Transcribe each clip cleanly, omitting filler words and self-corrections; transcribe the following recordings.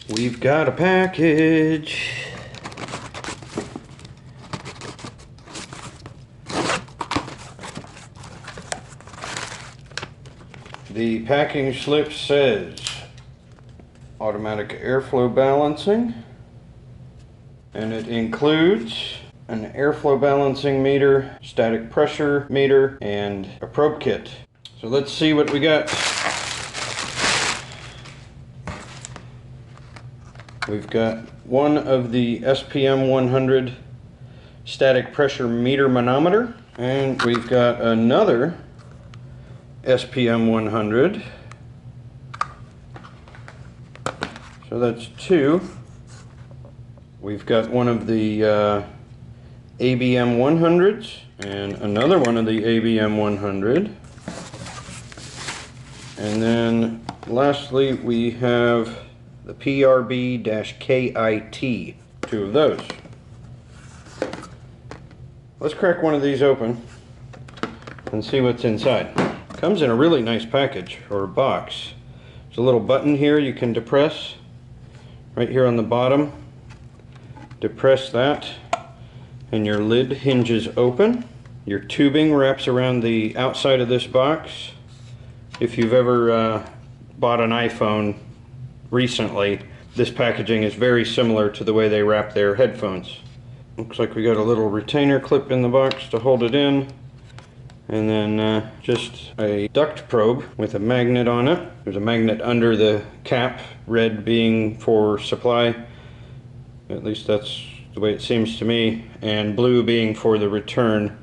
We've got a package. The packing slip says automatic airflow balancing, and it includes an airflow balancing meter, static pressure meter, and a probe kit. So let's see what we got. We've got one of the SPM-100 static pressure meter manometer, and we've got another SPM-100. So that's two. We've got one of the ABM-100s and another one of the ABM-100. And then lastly we have the PRB-KIT, two of those. Let's crack one of these open and see what's inside. Comes in a really nice package, or a box. There's a little button here you can depress right here on the bottom. Depress that and your lid hinges open. Your tubing wraps around the outside of this box. If you've ever bought an iPhone recently, this packaging is very similar to the way they wrap their headphones. Looks like we got a little retainer clip in the box to hold it in, and then just a duct probe with a magnet on it. There's a magnet under the cap, red being for supply, at least that's the way it seems to me, and blue being for the return.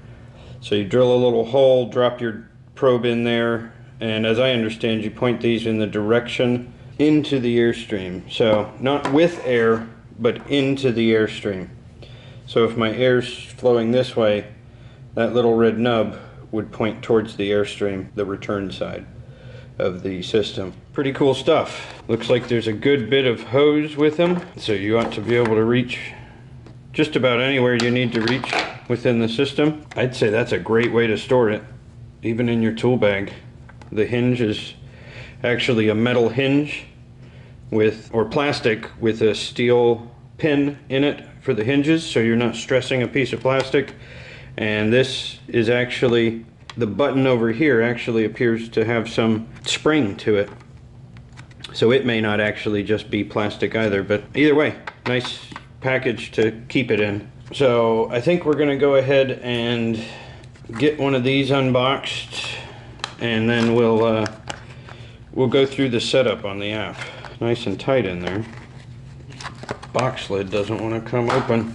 So you drill a little hole, drop your probe in there, and as I understand, you point these in the direction into the airstream. So not with air, but into the airstream. So if my air's flowing this way, that little red nub would point towards the airstream, the return side of the system. Pretty cool stuff. Looks like there's a good bit of hose with them, so you ought to be able to reach just about anywhere you need to reach within the system. I'd say that's a great way to store it, even in your tool bag. The hinge is actually a metal hinge with, or plastic with a steel pin in it for the hinges, so you're not stressing a piece of plastic. And this is actually, the button over here actually appears to have some spring to it, so it may not actually just be plastic either, but either way, nice package to keep it in. So I think we're going to go ahead and get one of these unboxed, and then we'll go through the setup on the app. Nice and tight in there. Box lid doesn't want to come open.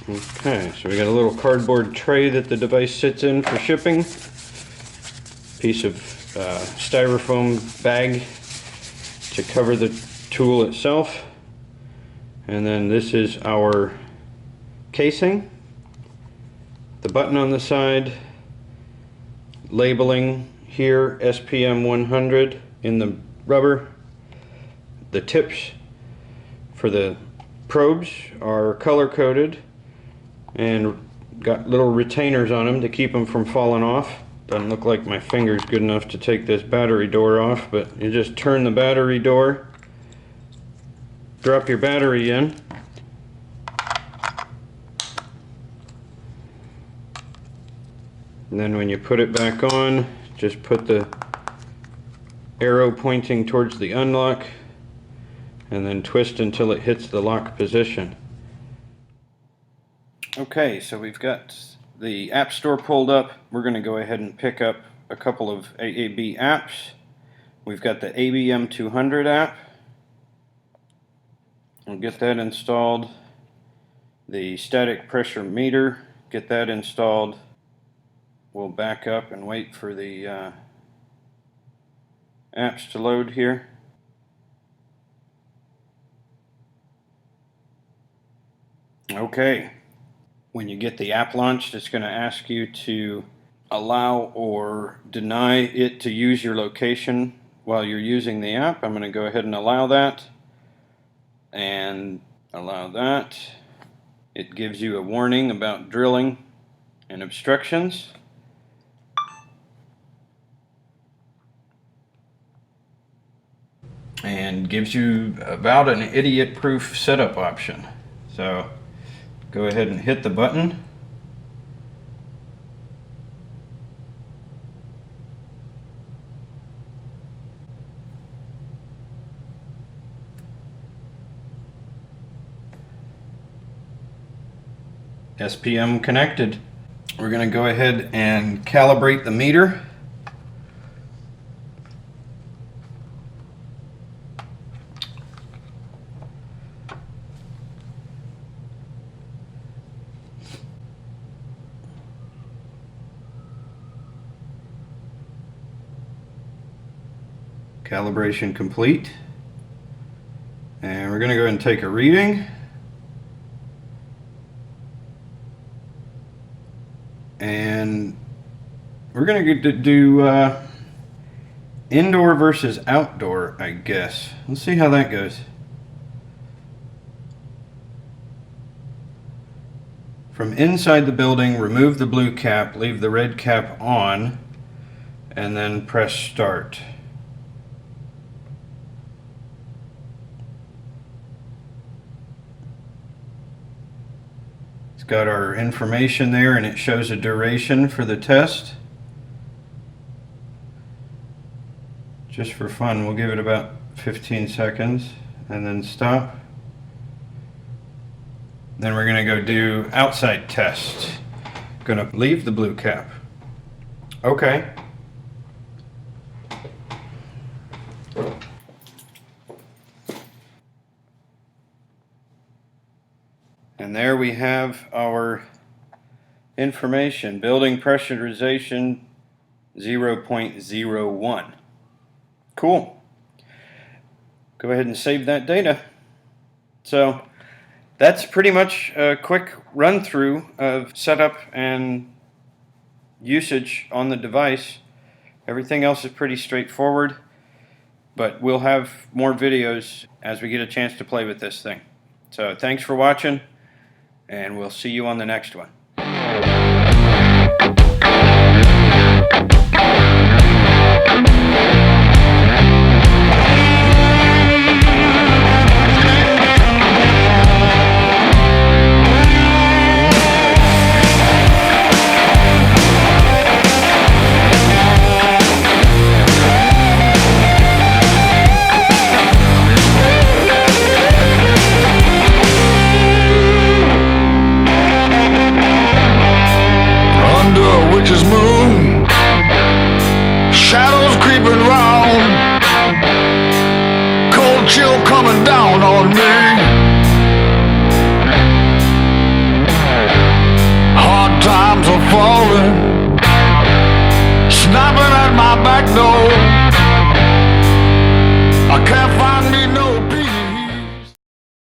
Okay, so we got a little cardboard tray that the device sits in for shipping. Piece of styrofoam bag to cover the tool itself. And then this is our casing. The button on the side. Labeling here, SPM-100 in the rubber. The tips for the probes are color coded and got little retainers on them to keep them from falling off. Doesn't look like my finger's good enough to take this battery door off, but you just turn the battery door, drop your battery in, and then when you put it back on, just put the arrow pointing towards the unlock and then twist until it hits the lock position. Okay, so we've got the app store pulled up. We're going to go ahead and pick up a couple of AAB apps. We've got the ABM-100 app. We'll get that installed. The static pressure meter, get that installed. We'll back up and wait for the apps to load here. Okay. When you get the app launched, it's going to ask you to allow or deny it to use your location while you're using the app. I'm going to go ahead and allow that, and allow that. It gives you a warning about drilling and obstructions. and gives you about an idiot-proof setup option. So go ahead and hit the button. SPM connected. We're going to go ahead and calibrate the meter. Calibration complete. And we're going to go ahead and take a reading. And we're going to do indoor versus outdoor, I guess. Let's see how that goes. From inside the building, remove the blue cap, leave the red cap on, and then press start. Got our information there, and it shows a duration for the test. Just for fun, we'll give it about 15 seconds and then stop. Then we're going to go do outside test. Going to leave the blue cap. Okay. And there we have our information. Building pressurization 0.01. Cool. Go ahead and save that data. So that's pretty much a quick run through of setup and usage on the device. Everything else is pretty straightforward, but we'll have more videos as we get a chance to play with this thing. So thanks for watching, and we'll see you on the next one. Moon, shadows creeping round, cold chill coming down on me, hard times are falling, snapping at my back door.